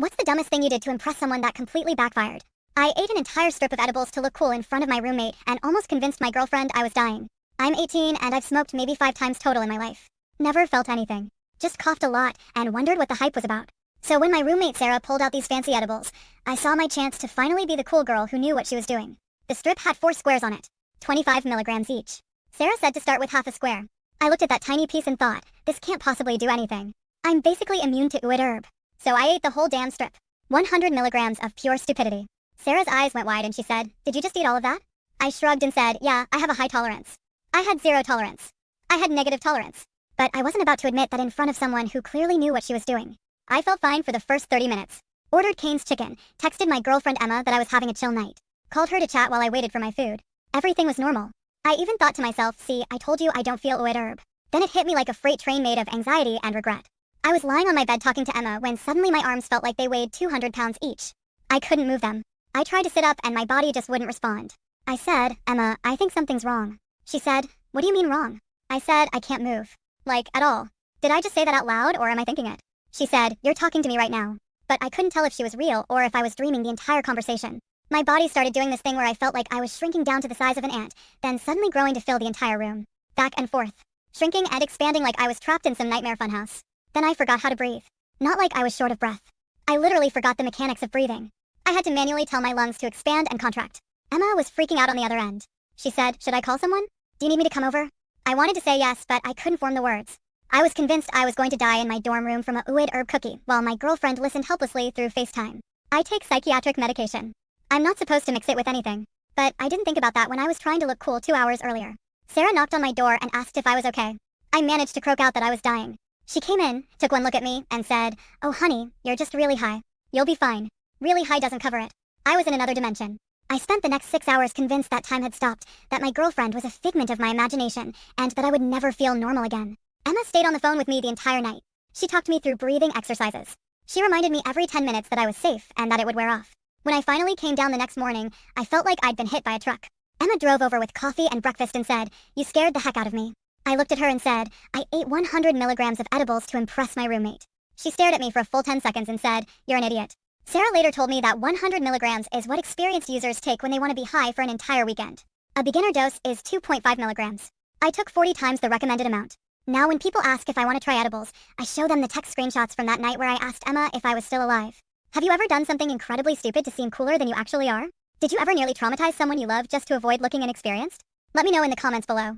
What's the dumbest thing you did to impress someone that completely backfired? I ate an entire strip of edibles to look cool in front of my roommate and almost convinced my girlfriend I was dying. I'm 18 and I've smoked maybe 5 times total in my life. Never felt anything. Just coughed a lot and wondered what the hype was about. So when my roommate Sarah pulled out these fancy edibles, I saw my chance to finally be the cool girl who knew what she was doing. The strip had 4 squares on it, 25 milligrams each. Sarah said to start with half a square. I looked at that tiny piece and thought, this can't possibly do anything. I'm basically immune to oud herb. So I ate the whole damn strip. 100 milligrams of pure stupidity. Sarah's eyes went wide and she said, did you just eat all of that? I shrugged and said, yeah, I have a high tolerance. I had 0 tolerance. I had negative tolerance. But I wasn't about to admit that in front of someone who clearly knew what she was doing. I felt fine for the first 30 minutes. Ordered Cane's chicken, texted my girlfriend Emma that I was having a chill night. Called her to chat while I waited for my food. Everything was normal. I even thought to myself, see, I told you I don't feel oud herb. Then it hit me like a freight train made of anxiety and regret. I was lying on my bed talking to Emma when suddenly my arms felt like they weighed 200 pounds each. I couldn't move them. I tried to sit up and my body just wouldn't respond. I said, Emma, I think something's wrong. She said, what do you mean wrong? I said, I can't move. Like, at all. Did I just say that out loud or am I thinking it? She said, you're talking to me right now. But I couldn't tell if she was real or if I was dreaming the entire conversation. My body started doing this thing where I felt like I was shrinking down to the size of an ant, then suddenly growing to fill the entire room. Back and forth. Shrinking and expanding like I was trapped in some nightmare funhouse. Then I forgot how to breathe. Not like I was short of breath. I literally forgot the mechanics of breathing. I had to manually tell my lungs to expand and contract. Emma was freaking out on the other end. She said, should I call someone? Do you need me to come over? I wanted to say yes, but I couldn't form the words. I was convinced I was going to die in my dorm room from a oud herb cookie while my girlfriend listened helplessly through FaceTime. I take psychiatric medication. I'm not supposed to mix it with anything. But I didn't think about that when I was trying to look cool 2 hours earlier. Sarah knocked on my door and asked if I was okay. I managed to croak out that I was dying. She came in, took one look at me, and said, oh honey, you're just really high. You'll be fine. Really high doesn't cover it. I was in another dimension. I spent the next 6 hours convinced that time had stopped, that my girlfriend was a figment of my imagination, and that I would never feel normal again. Emma stayed on the phone with me the entire night. She talked me through breathing exercises. She reminded me every 10 minutes that I was safe and that it would wear off. When I finally came down the next morning, I felt like I'd been hit by a truck. Emma drove over with coffee and breakfast and said, you scared the heck out of me. I looked at her and said, I ate 100 milligrams of edibles to impress my roommate. She stared at me for a full 10 seconds and said, you're an idiot. Sarah later told me that 100 milligrams is what experienced users take when they want to be high for an entire weekend. A beginner dose is 2.5 milligrams. I took 40 times the recommended amount. Now when people ask if I want to try edibles, I show them the text screenshots from that night where I asked Emma if I was still alive. Have you ever done something incredibly stupid to seem cooler than you actually are? Did you ever nearly traumatize someone you love just to avoid looking inexperienced? Let me know in the comments below.